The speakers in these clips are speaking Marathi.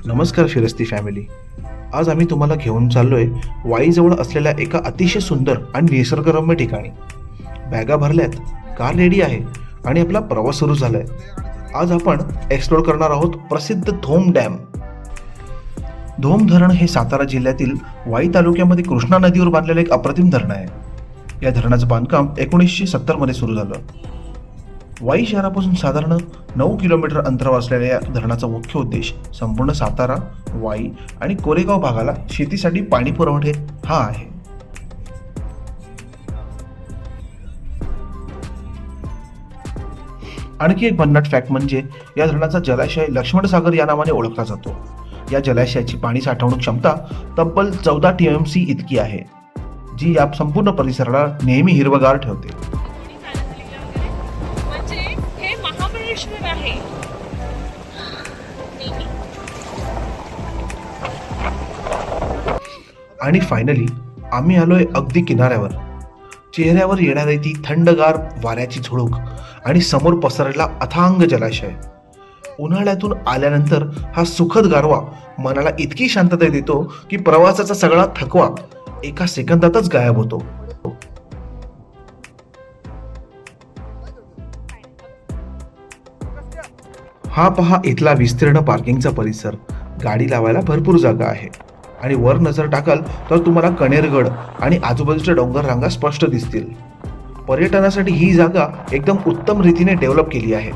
नमस्कार फिरस्ती फॅमिली. आज आम्ही तुम्हाला घेऊन चाललोय वाईजवळ असलेल्या एका अतिशय सुंदर आणि निसर्गरम्य ठिकाणी. बॅगा भरल्यात, कार रेडी आहे आणि आपला प्रवास सुरू झालाय. आज आपण एक्सप्लोर करणार आहोत प्रसिद्ध धोम डॅम. धोम धरण हे सातारा जिल्ह्यातील वाई तालुक्यामध्ये कृष्णा नदीवर बांधलेलं एक अप्रतिम धरण आहे. या धरणाचं बांधकाम 1970 मध्ये सुरू झालं. वाई शहरापासून साधारण 9 किलोमीटर अंतरावर असलेल्या या धरणाचा मुख्य उद्देश संपूर्ण सातारा, वाई आणि कोरेगाव भागाला शेतीसाठी पाणी पुरवठे हा आहे. आणखी एक भन्नाट फॅक्ट म्हणजे या धरणाचा जलाशय लक्ष्मणसागर या नावाने ओळखला जातो. या जलाशयाची पाणी साठवणूक क्षमता तब्बल 14 TMC इतकी आहे, जी या संपूर्ण परिसराला नेहमी हिरवगार ठेवते. आणि फायनली आम्ही आलोय अगदी किनाऱ्यावर. चेहऱ्यावर येणारी ती थंडगार वाऱ्याची झुळूक आणि समोर पसरलेला अथांग जलाशय. उन्हाळ्यातून आल्यानंतर हा सुखद गारवा मनाला इतकी शांतता देतो की प्रवासाचा सगळा थकवा एका सेकंदातच गायब होतो. हा पहा इथला विस्तीर्ण पार्किंगचा परिसर. गाडी लावायला भरपूर जागा आहे आणि वर नजर टाकाल तर तुम्हाला कणेरगड आणि आजूबाजूच्या डोंगर रांगा स्पष्ट दिसतील. पर्यटनासाठी ही जागा एकदम उत्तम रीतीने डेव्हलप केली आहे.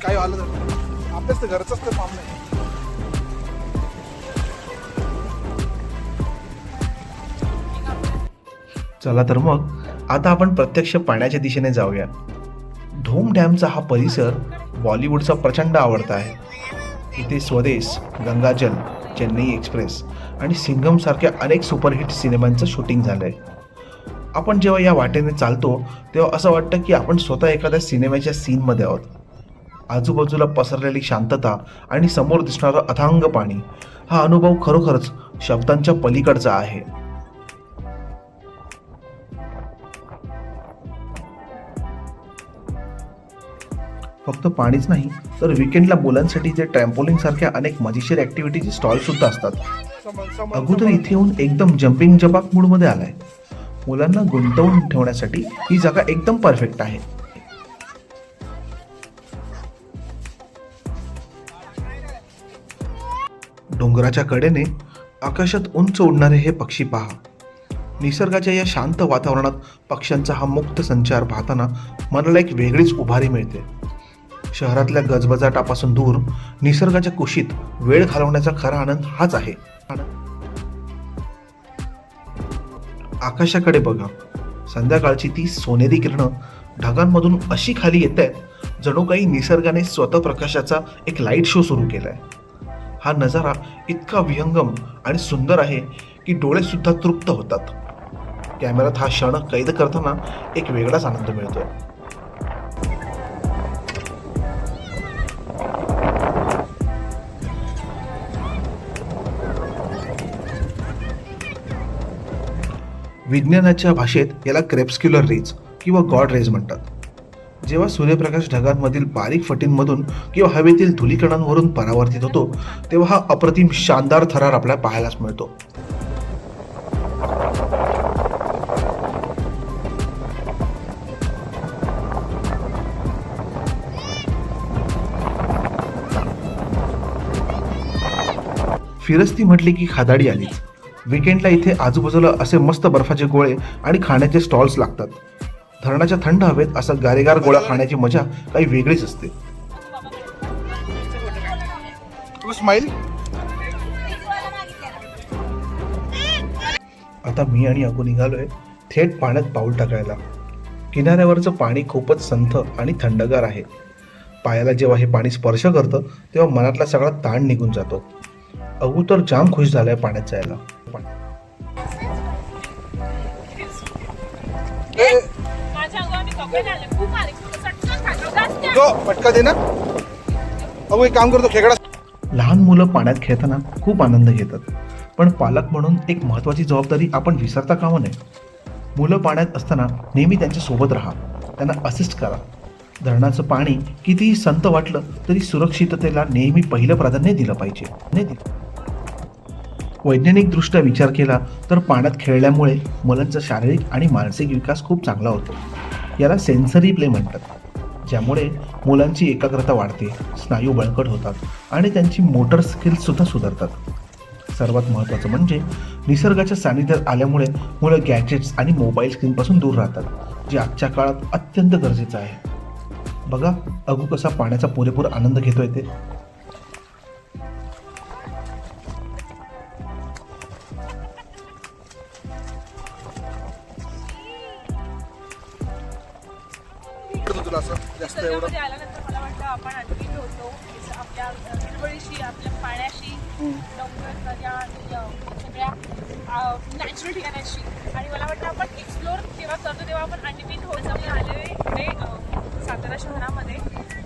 काय आलं आपल्याच तर घरचंच तर काम नाही. चला तर मग आता आपण प्रत्यक्ष पाण्याच्या दिशेने जाऊया. धोम डॅमचा हा परिसर बॉलिवूडचा प्रचंड आवडता आहे. इथे स्वदेश, गंगाजल, चेन्नई एक्सप्रेस आणि सिंघम सारख्या अनेक सुपरहिट सिनेमांचं शूटिंग झालंय. आपण जेव्हा या वाटेने चालतो तेव्हा असं वाटतं की आपण स्वतः एखाद्या सिनेमाच्या सीनमध्ये आहोत. आजूबाजूला पसरलेली शांतता आणि समोर दिसणारं अथांग पाणी, हा अनुभव खरोखरच शब्दांच्या पलीकडचा आहे. फक्त पाणीच नाही तर विकेंडला मुलांसाठी जे ट्रॅम्पोलिंग सारख्या अनेक मजेशीर ऍक्टिव्हिटीचे स्टॉल सुद्धा असतात. अगोदर इथे येऊन एकदम जम्पिंग जपाक मूड मध्ये आलाय. मुलांना गुंतवून ठेवण्यासाठी ही जागा एकदम परफेक्ट आहे. डोंगराच्या कडेने आकाशात उंच उडणारे हे पक्षी पहा. निसर्गाच्या या शांत वातावरणात पक्ष्यांचा हा मुक्त संचार पाहताना मनाला एक वेगळीच उभारी मिळते. शहरातल्या गजबजाटापासून दूर निसर्गाच्या कुशीत वेळ घालवण्याचा खरा आनंद हाच आहे. आकाशाकडे बघा. संध्याकाळची ती सोनेरी किरणं ढगांमधून अशी खाली येत आहेत जणू काही निसर्गाने स्वतः प्रकाशाचा एक लाईट शो सुरू केलाय. हा नजारा इतका विहंगम आणि सुंदर आहे की डोळे सुद्धा तृप्त होतात. कॅमेऱ्यात हा क्षण कैद करताना एक वेगळाच आनंद मिळतोय. विज्ञानाच्या भाषेत याला क्रेप्स्क्युलर रेज किंवा गॉड रेज म्हणतात. जेव्हा सूर्यप्रकाश ढगांमधील बारीक फटींमधून किंवा हवेतील धुलीकणांवरून परावर्तित होतो तेव्हा हा अप्रतिम शानदार थरार आपल्याला पाहायलाच मिळतो. फिरस्ती म्हटली की खादाडी आलीच. विकेंडला इथे आजूबाजूला असे मस्त बर्फाचे गोळे आणि खाण्याचे स्टॉल्स लागतात. धरणाच्या थंड हवेत असा गारेगार गोळा खाण्याची मजा काही वेगळीच असते. स्माईल. आता मी आणि अगू निघालोय थेट पाण्यात पाऊल टाकायला. किनाऱ्यावरचं पाणी खूपच संथ आणि थंडगार आहे. पायाला जेव्हा हे पाणी स्पर्श करतं तेव्हा मनातला सगळा ताण निघून जातो. अगू तर जाम खुश झालाय पाण्यात जायला. पटका दे ना. अगो एक काम करतो, खेकडा. लहान मुलं पाण्यात खेळताना खूप आनंद घेतात, पण पालक म्हणून एक महत्त्वाची जबाबदारी आपण विसरता कामा नये. मुलं पाण्यात असताना नेहमी त्यांच्या सोबत राहा. त्यांना असिस्ट करा. धरणाचं पाणी कितीही संत वाटलं तरी सुरक्षिततेला नेहमी पहिलं प्राधान्य दिलं पाहिजे. वैज्ञानिकदृष्ट्या विचार केला तर पाण्यात खेळल्यामुळे मुलांचा शारीरिक आणि मानसिक विकास खूप चांगला होतो. याला सेन्सरी प्ले म्हणतात, ज्यामुळे मुलांची एकाग्रता वाढते, स्नायू बळकट होतात आणि त्यांची मोटर स्किल्ससुद्धा सुधारतात. सर्वात महत्त्वाचं म्हणजे निसर्गाच्या सानिध्यात आल्यामुळे मुलं गॅजेट्स आणि मोबाईल स्क्रीनपासून दूर राहतात, जे आजच्या काळात अत्यंत गरजेचं आहे. बघा अगू कसा पाण्याचा पुरेपूर आनंद घेतोय ते. तुला असं जास्त एवढं निसर्गामध्ये आल्यानंतर मला वाटतं आपण आणखी होतो आपल्या हिरवळीशी, आपल्या पाण्याशी, डोंगर, नद्या, सगळ्या नॅचरल ठिकाणाशी. आणि मला वाटतं आपण एक्सप्लोअर जेव्हा करतो तेव्हा आपण आणखीन होत आम्ही आलो इकडे सातारा शहरामध्ये.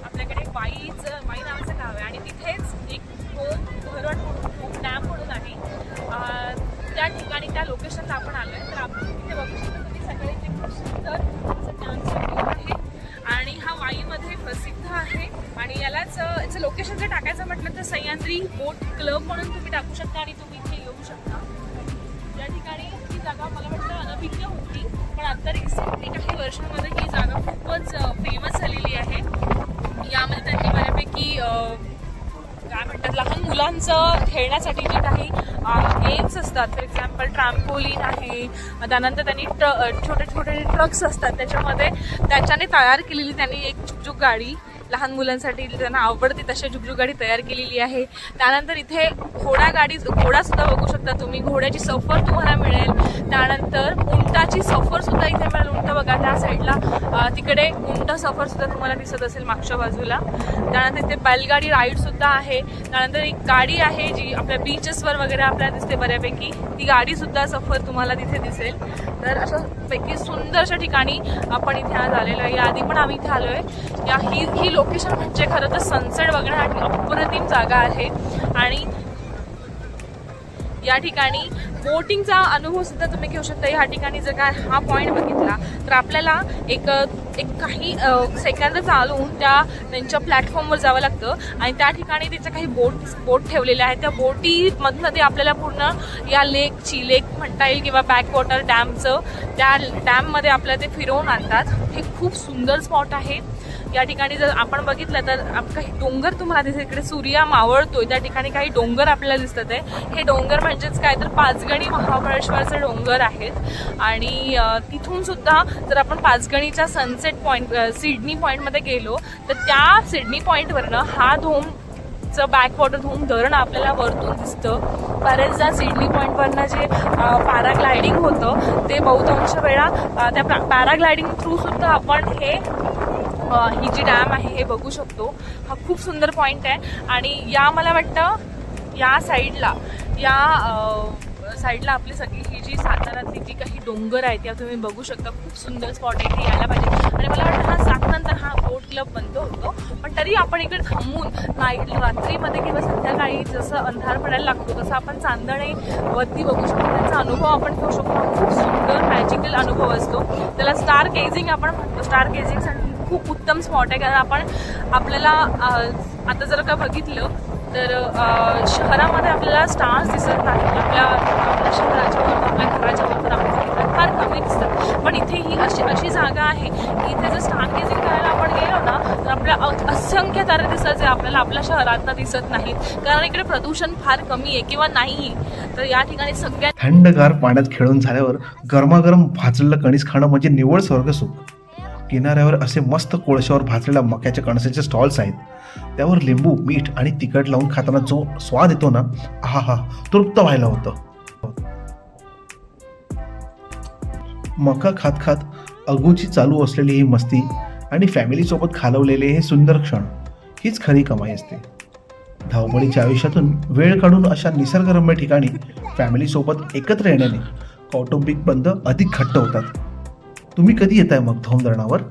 आपल्याकडे वाई नावाचं गाव आहे आणि तिथेच एक भरवट डॅम म्हणून आहे. त्या ठिकाणी त्या लोकेशनला आपण आलो आहे. तर आपण तिथे बघू शकतो तुम्ही सगळे ते खूप सुंदर असं डॅमचं आहे आणि हा वाईमध्ये प्रसिद्ध आहे. आणि यालाच याचं लोकेशन जर टाकायचं म्हटलं तर सह्याद्री बोट क्लब म्हणून तुम्ही टाकू शकता आणि तुम्ही इथे येऊ शकता. त्या ठिकाणी ही जागा मला वाटतं अनभिज्ञ होती, पण आता रिसेंटली काही वर्षांमध्ये ही जागा खूपच फेमस झालेली आहे. यामध्ये त्यांनी बऱ्यापैकी काय म्हणतात लहान मुलांचं खेळण्यासाठी जे काही गेम्स असतात, फॉर एक्झाम्पल ट्रॅम्पोलिन आहे, त्यानंतर त्यांनी छोटे छोटे ट्रक्स असतात त्याच्याने तयार केलेली त्यांनी एक झुकझुक गाडी लहान मुलांसाठी त्यांना आवडते तशी झुकझुक गाडी तयार केलेली आहे. त्यानंतर इथे घोडासुद्धा बघू शकता तुम्ही, घोड्याची सफर तुम्हाला मिळेल. त्यानंतर उंटाची सफरसुद्धा इथे मिळेल. उंट बघा त्या साईडला तिकडे उंट सफरसुद्धा तुम्हाला दिसत असेल मागच्या बाजूला. त्यानंतर इथे बैलगाडी राईडसुद्धा आहे. त्यानंतर एक गाडी आहे जी आपल्या बीचेसवर वगैरे आपल्याला दिसते बऱ्यापैकी, ती गाडीसुद्धा सफर तुम्हाला तिथे दिसेल. तर अशा पैकी सुंदरशा ठिकाणी आपण इथे आज आलेलो आहे. याआधी पण आम्ही इथे आलो आहे. ही लोकेशन म्हणजे खरं तर सनसेट बघण्यासाठी अप्रतिम जागा आहे. आणि या ठिकाणी बोटिंगचा अनुभव सुद्धा तुम्ही घेऊ शकता. या ठिकाणी जर काय हा पॉईंट बघितला तर आपल्याला एक काही सेकंद चालून त्यांच्या प्लॅटफॉर्मवर जावं लागतं आणि त्या ठिकाणी त्याच्या काही बोट ठेवलेल्या आहेत. त्या बोटीमधनं ते आपल्याला पूर्ण या लेक म्हणता येईल किंवा बॅकवॉटर डॅमचं त्या डॅममध्ये आपल्याला ते फिरवून आणतात. हे खूप सुंदर स्पॉट आहे. या ठिकाणी जर आपण बघितलं तर काही डोंगर तुम्हाला दिसत, इकडे सूर्य मावळतोय त्या ठिकाणी काही डोंगर आपल्याला दिसतात आहे. हे डोंगर म्हणजेच काय तर पाचगणी महाबळेश्वरचे डोंगर आहेत. आणि तिथून सुद्धा जर आपण पाचगणीच्या सनसेट पॉईंट सिडनी पॉईंटमध्ये गेलो तर त्या सिडनी पॉईंटवरनं हा बॅकवॉटर धूम धरण आपल्याला वरतून दिसतं. बरेचदा सिडनी पॉईंटवरनं जे पॅराग्लायडिंग होतं ते बहुतांश वेळा त्या पॅराग्लायडिंग थ्रू सुद्धा आपण ही जी डॅम आहे हे बघू शकतो. हा खूप सुंदर पॉईंट आहे. आणि मला वाटतं या साईडला आपली सगळी ही जी सातारातली जी काही डोंगर आहेत त्या तुम्ही बघू शकता. खूप सुंदर स्पॉट आहे, इथे यायला पाहिजे. आणि मला वाटतं हा 7 नंतर हा बोट क्लब बंद होतो, पण तरी आपण इकडे थांबून रात्रीमध्ये किंवा संध्याकाळी जसं अंधार पडायला लागतो तसं आपण चांदणे वरती बघू शकतो. त्याचा अनुभव आपण घेऊ शकतो. खूप सुंदर मॅजिकल अनुभव असतो. त्याला स्टार गेझिंग आपण म्हणतो. स्टार गेझिंगसाठी खूप उत्तम स्पॉट आहे, कारण आपल्याला आता जर का बघितलं तर शहरामध्ये आपल्याला स्टार्स दिसत नाही. आपल्या शहराच्या वरून आपल्या घराच्या वरून आपल्याला फार कमी दिसतात. पण इथे ही अशी जागा आहे की इथे जर स्टार गेझिंग करायला आपण गेलो ना तर आपल्या असंख्य तारे दिसत जे आपल्याला आपल्या शहरातनं दिसत नाहीत, कारण इकडे प्रदूषण फार कमी आहे किंवा नाही. तर या ठिकाणी सगळ्यात थंडगार पाण्यात खेळून झाल्यावर गरमागरम भाजलेलं कणीस खाणं म्हणजे निव्वळ स्वर्गसुख. किनाऱ्यावर असे मस्त कोळशावर भाजलेल्या मक्याच्या कणसाचे स्टॉल्स आहेत. त्यावर लिंबू, मीठ आणि तिखट लावून खाताना जो स्वाद येतो ना, आहा, तृप्त व्हायला होतं. मका खात खात अगूची चालू असलेली ही मस्ती आणि फॅमिलीसोबत घालवलेले हे सुंदर क्षण हीच खरी कमाई असते. धावपळीच्या आयुष्यातून वेळ काढून अशा निसर्गरम्य ठिकाणी फॅमिलीसोबत एकत्र येण्याने कौटुंबिक बंध अधिक घट्ट होतात. तुम्ही कधी येताय मग धोम धरणावर?